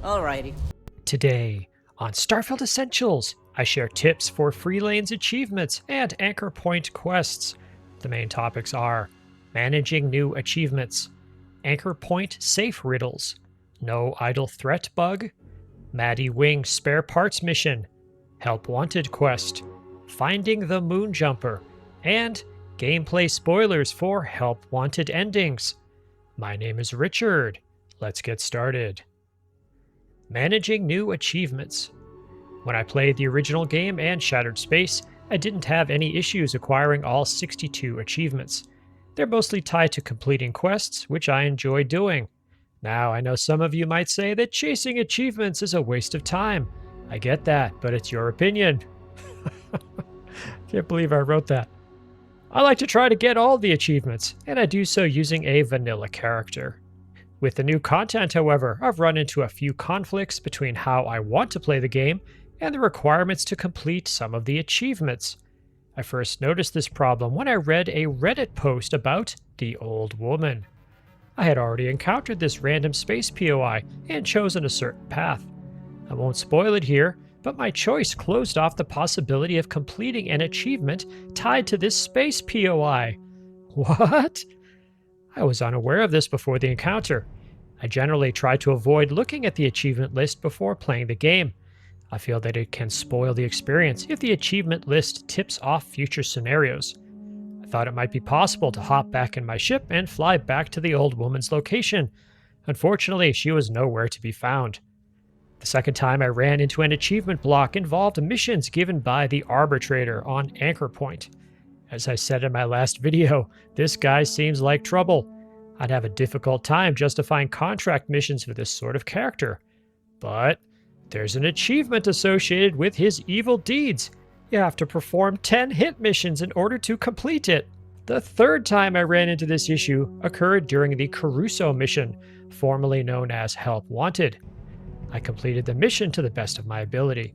Alrighty. Today, on Starfield Essentials, I share tips for free lanes achievements and anchor point quests. The main topics are managing new achievements, anchor point safe riddles, no idle threat bug, Maddie Wing spare parts mission, help wanted quest, finding the moon jumper, and gameplay spoilers for help wanted endings. My name is Richard. Let's get started. Managing new achievements. When I played the original game and Shattered Space, I didn't have any issues acquiring all 62 achievements. They're mostly tied to completing quests, which I enjoy doing. Now, I know some of you might say that chasing achievements is a waste of time. I get that, but it's your opinion. Can't believe I wrote that. I like to try to get all the achievements, and I do so using a vanilla character. With the new content, however, I've run into a few conflicts between how I want to play the game and the requirements to complete some of the achievements. I first noticed this problem when I read a Reddit post about the old woman. I had already encountered this random space POI and chosen a certain path. I won't spoil it here, but my choice closed off the possibility of completing an achievement tied to this space POI. What? I was unaware of this before the encounter. I generally try to avoid looking at the achievement list before playing the game. I feel that it can spoil the experience if the achievement list tips off future scenarios. I thought it might be possible to hop back in my ship and fly back to the old woman's location. Unfortunately, she was nowhere to be found. The second time I ran into an achievement block involved missions given by the arbitrator on Anchor Point. As I said in my last video, this guy seems like trouble. I'd have a difficult time justifying contract missions for this sort of character. But there's an achievement associated with his evil deeds. You have to perform 10 hit missions in order to complete it. The third time I ran into this issue occurred during the Caruso mission, formerly known as Help Wanted. I completed the mission to the best of my ability.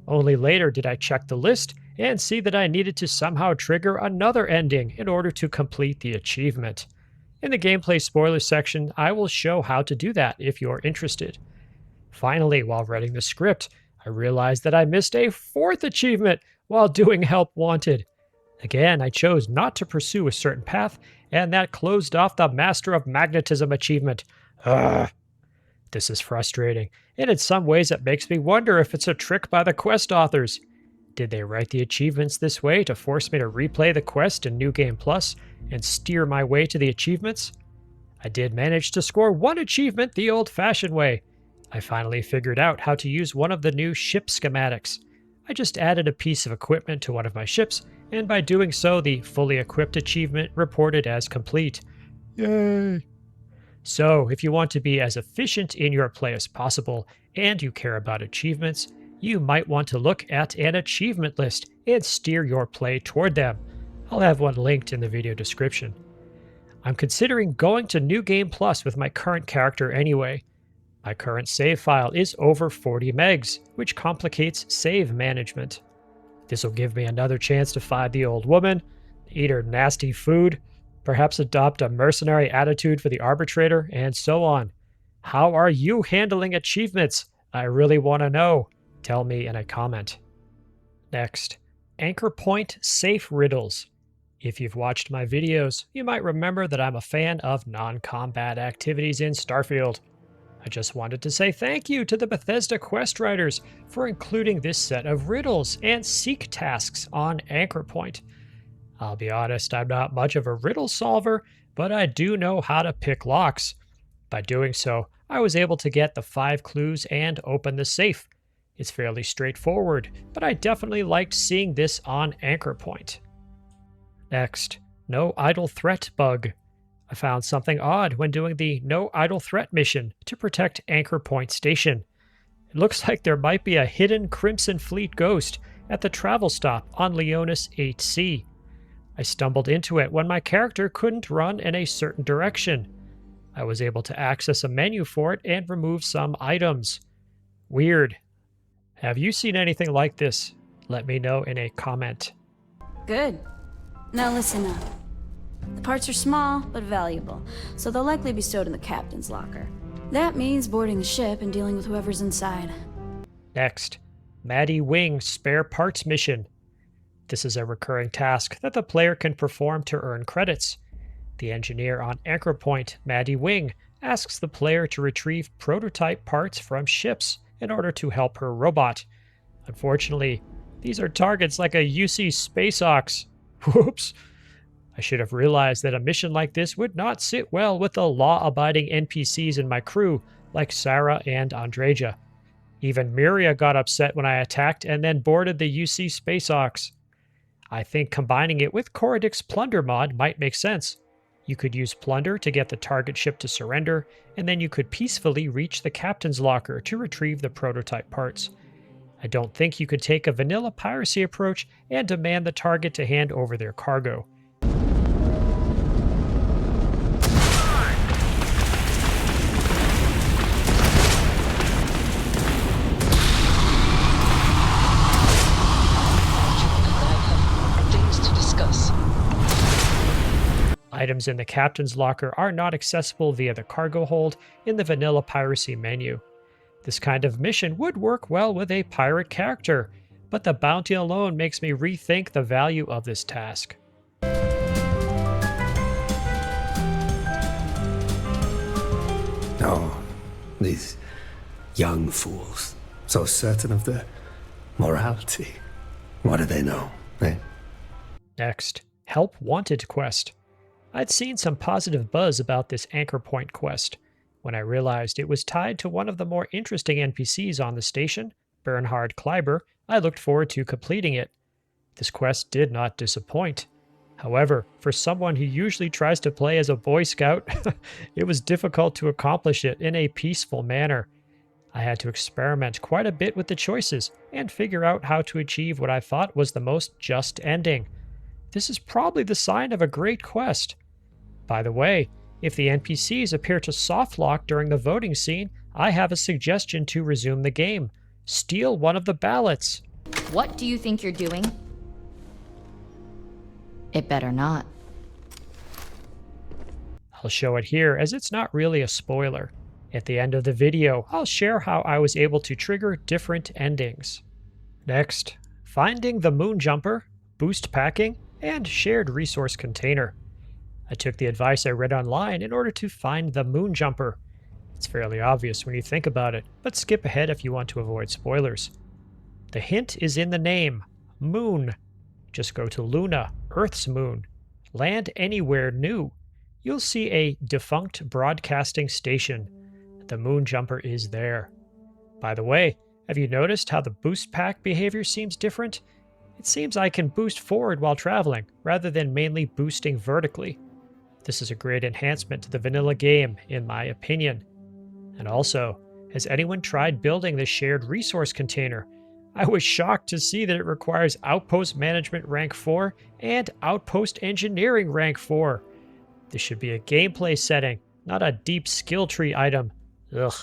Only later did I check the list and see that I needed to somehow trigger another ending in order to complete the achievement. In the gameplay spoilers section, I will show how to do that if you're interested. Finally, while writing the script, I realized that I missed a fourth achievement while doing Help Wanted. Again, I chose not to pursue a certain path, and that closed off the Master of Magnetism achievement. Ugh. This is frustrating, and in some ways it makes me wonder if it's a trick by the quest authors. Did they write the achievements this way to force me to replay the quest in New Game Plus and steer my way to the achievements? I did manage to score one achievement the old-fashioned way. I finally figured out how to use one of the new ship schematics. I just added a piece of equipment to one of my ships, and by doing so, the fully equipped achievement reported as complete. Yay! So, if you want to be as efficient in your play as possible, and you care about achievements, you might want to look at an achievement list and steer your play toward them. I'll have one linked in the video description. I'm considering going to New Game Plus with my current character anyway. My current save file is over 40 megs, which complicates save management. This will give me another chance to find the old woman, eat her nasty food, perhaps adopt a mercenary attitude for the arbitrator, and so on. How are you handling achievements? I really want to know. Tell me in a comment. Next, anchor point safe riddles. If you've watched my videos, you might remember that I'm a fan of non-combat activities in Starfield. I just wanted to say thank you to the Bethesda quest writers for including this set of riddles and seek tasks on Anchor Point. I'll be honest, I'm not much of a riddle solver, but I do know how to pick locks. By doing so, I was able to get the 5 clues and open the safe. It's fairly straightforward, but I definitely liked seeing this on Anchor Point. Next, no idle threat bug. I found something odd when doing the no idle threat mission to protect Anchor Point Station. It looks like there might be a hidden Crimson Fleet ghost at the travel stop on Leonis 8C. I stumbled into it when my character couldn't run in a certain direction. I was able to access a menu for it and remove some items. Weird. Have you seen anything like this? Let me know in a comment. Good. Now listen up. The parts are small, but valuable, so they'll likely be stowed in the captain's locker. That means boarding the ship and dealing with whoever's inside. Next, Maddie Wing Spare Parts Mission. This is a recurring task that the player can perform to earn credits. The engineer on Anchor Point, Maddie Wing, asks the player to retrieve prototype parts from ships in order to help her robot. Unfortunately, these are targets like a UC Space Ox. Whoops. I should have realized that a mission like this would not sit well with the law-abiding NPCs in my crew, like Sarah and Andreja. Even Miria got upset when I attacked and then boarded the UC Space Ox. I think combining it with Korodic's Plunder mod might make sense. You could use Plunder to get the target ship to surrender, and then you could peacefully reach the captain's locker to retrieve the prototype parts. I don't think you could take a vanilla piracy approach and demand the target to hand over their cargo. Items in the captain's locker are not accessible via the cargo hold in the vanilla piracy menu. This kind of mission would work well with a pirate character, but the bounty alone makes me rethink the value of this task. Oh, these young fools, so certain of their morality. What do they know, eh? Next, Help Wanted quest. I'd seen some positive buzz about this Anchor Point quest. When I realized it was tied to one of the more interesting NPCs on the station, Bernhard Kleiber, I looked forward to completing it. This quest did not disappoint. However, for someone who usually tries to play as a Boy Scout, it was difficult to accomplish it in a peaceful manner. I had to experiment quite a bit with the choices and figure out how to achieve what I thought was the most just ending. This is probably the sign of a great quest. By the way, if the NPCs appear to softlock during the voting scene, I have a suggestion to resume the game. Steal one of the ballots. What do you think you're doing? It better not. I'll show it here as it's not really a spoiler. At the end of the video, I'll share how I was able to trigger different endings. Next, finding the moon jumper, boost packing, and shared resource container. I took the advice I read online in order to find the moon jumper. It's fairly obvious when you think about it, but skip ahead if you want to avoid spoilers. The hint is in the name, Moon. Just go to Luna, Earth's moon. Land anywhere new. You'll see a defunct broadcasting station. The moon jumper is there. By the way, have you noticed how the boost pack behavior seems different? It seems I can boost forward while traveling, rather than mainly boosting vertically. This is a great enhancement to the vanilla game, in my opinion. And also, has anyone tried building the shared resource container? I was shocked to see that it requires Outpost Management Rank 4 and Outpost Engineering Rank 4. This should be a gameplay setting, not a deep skill tree item. Ugh.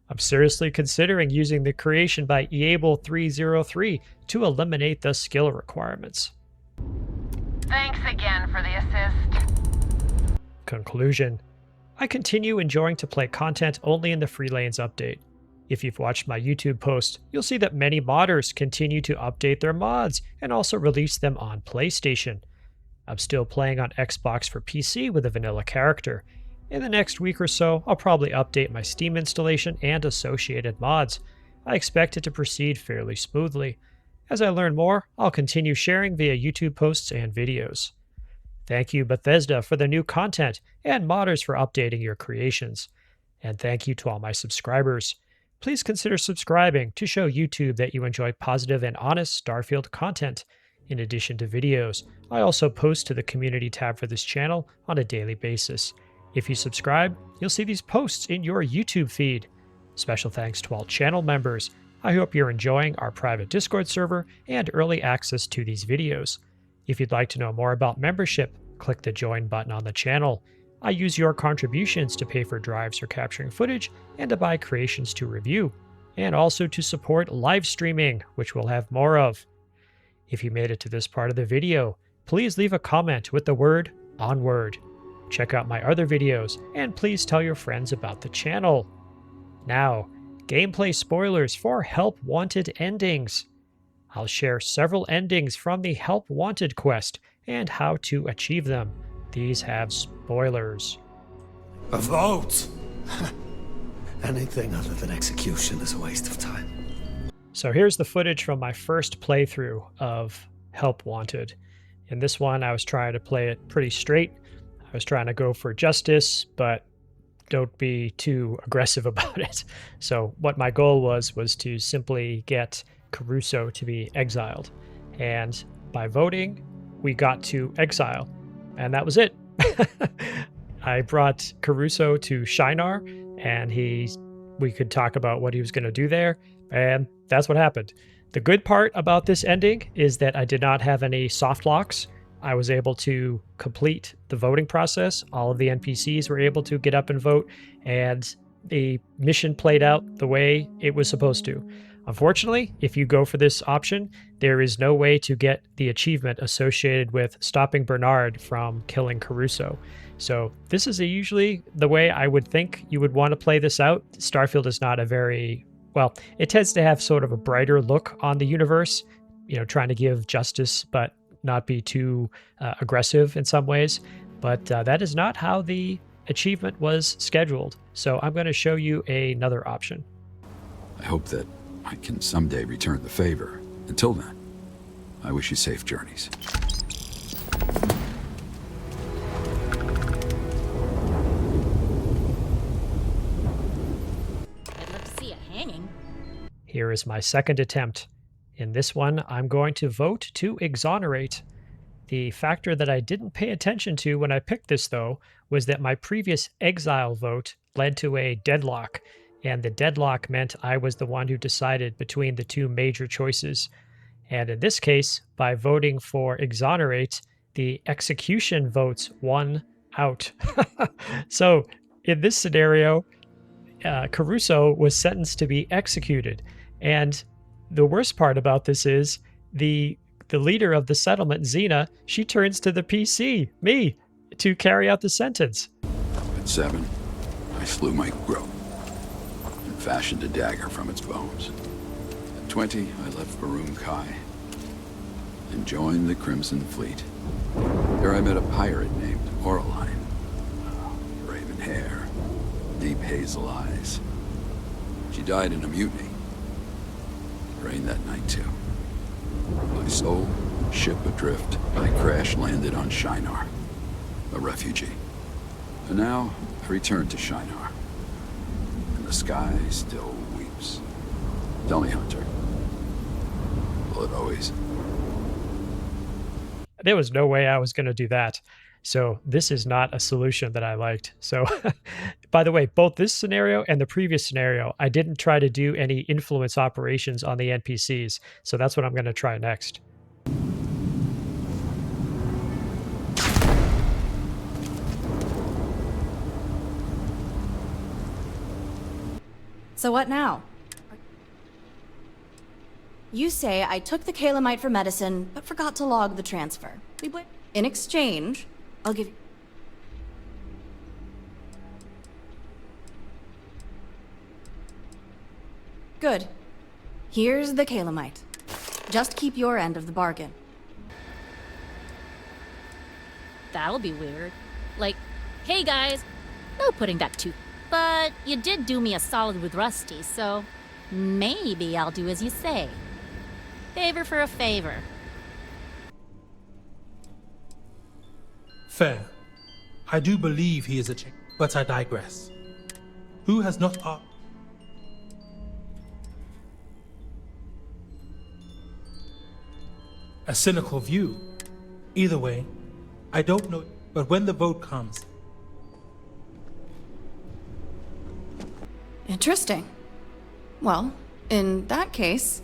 I'm seriously considering using the creation by Eable 303 to eliminate the skill requirements. Thanks again for the assist. Conclusion. I continue enjoying to play content only in the Free Lanes update. If you've watched my YouTube post, you'll see that many modders continue to update their mods and also release them on PlayStation. I'm still playing on Xbox for PC with a vanilla character. In the next week or so, I'll probably update my Steam installation and associated mods. I expect it to proceed fairly smoothly. As I learn more, I'll continue sharing via YouTube posts and videos. Thank you, Bethesda, for the new content, and modders for updating your creations. And thank you to all my subscribers. Please consider subscribing to show YouTube that you enjoy positive and honest Starfield content. In addition to videos, I also post to the community tab for this channel on a daily basis. If you subscribe, you'll see these posts in your YouTube feed. Special thanks to all channel members. I hope you're enjoying our private Discord server and early access to these videos. If you'd like to know more about membership, click the join button on the channel. I use your contributions to pay for drives for capturing footage and to buy creations to review, and also to support live streaming, which we'll have more of. If you made it to this part of the video, please leave a comment with the word "onward." check out my other videos, and please tell your friends about the channel. Now, gameplay spoilers for Help Wanted endings. I'll share several endings from the Help Wanted quest and how to achieve them. These have spoilers. A vote! Anything other than execution is a waste of time. So here's the footage from my first playthrough of Help Wanted. In this one, I was trying to play it pretty straight. I was trying to go for justice, but don't be too aggressive about it. So what my goal was to simply get Caruso to be exiled. And by voting, we got to exile. And that was it. I brought Caruso to Shinar, and we could talk about what he was going to do there, and that's what happened. The good part about this ending is that I did not have any soft locks. I was able to complete the voting process. All of the NPCs were able to get up and vote, and the mission played out the way it was supposed to. Unfortunately, if you go for this option, there is no way to get the achievement associated with stopping Bernard from killing Caruso. So this is usually the way I would think you would want to play this out. Starfield is not a very, well, it tends to have sort of a brighter look on the universe, trying to give justice, but not be too aggressive in some ways. But that is not how the achievement was scheduled. So I'm going to show you another option. I hope that I can someday return the favor. Until then, I wish you safe journeys. I'd love to see a hanging. Here is my second attempt. In this one, I'm going to vote to exonerate. The factor that I didn't pay attention to when I picked this, though, was that my previous exile vote led to a deadlock, and the deadlock meant I was the one who decided between the two major choices. And in this case, by voting for exonerate, the execution votes won out. So in this scenario, Caruso was sentenced to be executed. And the worst part about this is the leader of the settlement, Xena, she turns to the PC, me, to carry out the sentence. At 7, I slew my growth and fashioned a dagger from its bones. At 20, I left Barum Kai and joined the Crimson Fleet. There I met a pirate named Oraline. Raven hair, deep hazel eyes. She died in a mutiny. It rained that night too. My soul, ship adrift, I crash-landed on Shinar, a refugee. And now, I return to Shinar, and the sky still weeps. Tell me, Hunter, will it always? There was no way I was going to do that. So this is not a solution that I liked. So by the way, both this scenario and the previous scenario, I didn't try to do any influence operations on the NPCs. So that's what I'm going to try next. So what now? You say I took the calamite for medicine, but forgot to log the transfer. In exchange, I'll give you... Good. Here's the calamite. Just keep your end of the bargain. That'll be weird. Like, hey guys, no putting that too. But you did do me a solid with Rusty, so maybe I'll do as you say. Favor for a favor. Fair. I do believe he is a chick, but I digress. Who has not a cynical view? Either way, I don't know, but when the vote comes... Interesting. Well, in that case,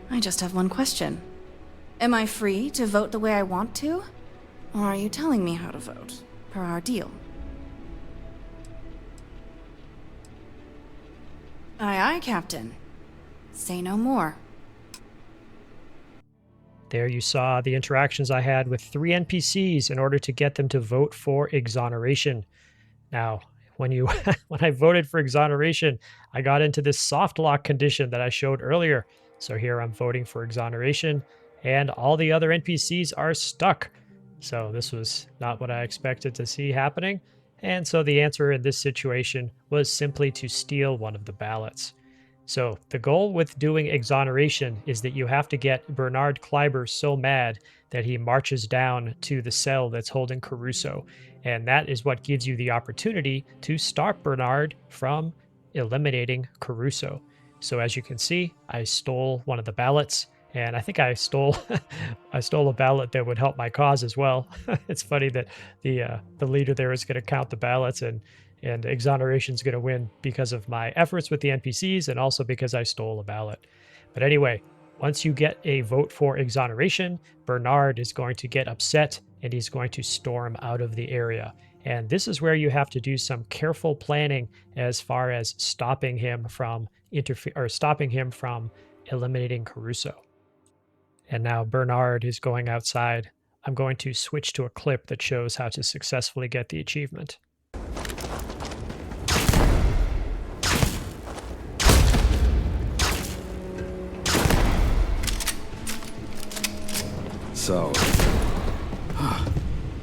I just have one question. Am I free to vote the way I want to? Or are you telling me how to vote, per our deal? Aye, aye, Captain. Say no more. There you saw the interactions I had with 3 NPCs in order to get them to vote for exoneration. Now, when you when I voted for exoneration, I got into this soft lock condition that I showed earlier. So here I'm voting for exoneration, and all the other NPCs are stuck. So this was not what I expected to see happening. And so the answer in this situation was simply to steal one of the ballots. So the goal with doing exoneration is that you have to get Bernard Kleiber so mad that he marches down to the cell that's holding Caruso. And that is what gives you the opportunity to stop Bernard from eliminating Caruso. So as you can see, I stole one of the ballots, and I think I stole I stole a ballot that would help my cause as well. It's funny that the leader there is going to count the ballots, and exoneration is going to win because of my efforts with the NPCs and also because I stole a ballot. But anyway, once you get a vote for exoneration, Bernard is going to get upset and he's going to storm out of the area. And this is where you have to do some careful planning as far as stopping him from eliminating Caruso. And now Bernard is going outside. I'm going to switch to a clip that shows how to successfully get the achievement. So,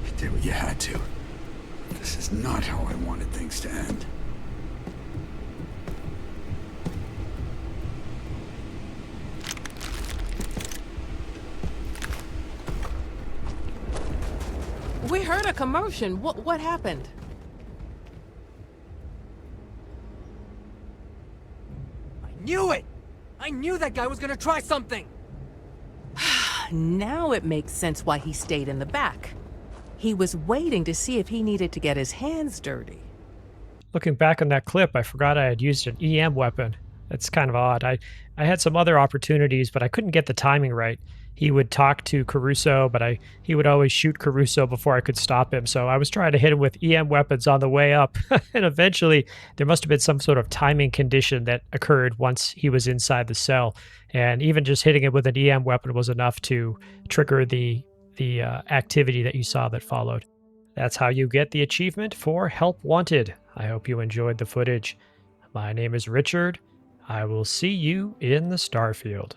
you did what you had to. This is not how I wanted things to end. We heard a commotion. What happened? I knew it! I knew that guy was gonna try something! Now it makes sense why he stayed in the back. He was waiting to see if he needed to get his hands dirty. Looking back on that clip, I forgot I had used an EM weapon. That's kind of odd. I had some other opportunities, but I couldn't get the timing right. He would talk to Caruso, but he would always shoot Caruso before I could stop him. So I was trying to hit him with EM weapons on the way up. And eventually there must have been some sort of timing condition that occurred once he was inside the cell. And even just hitting him with an EM weapon was enough to trigger the activity that you saw that followed. That's how you get the achievement for Help Wanted. I hope you enjoyed the footage. My name is Richard. I will see you in the Starfield.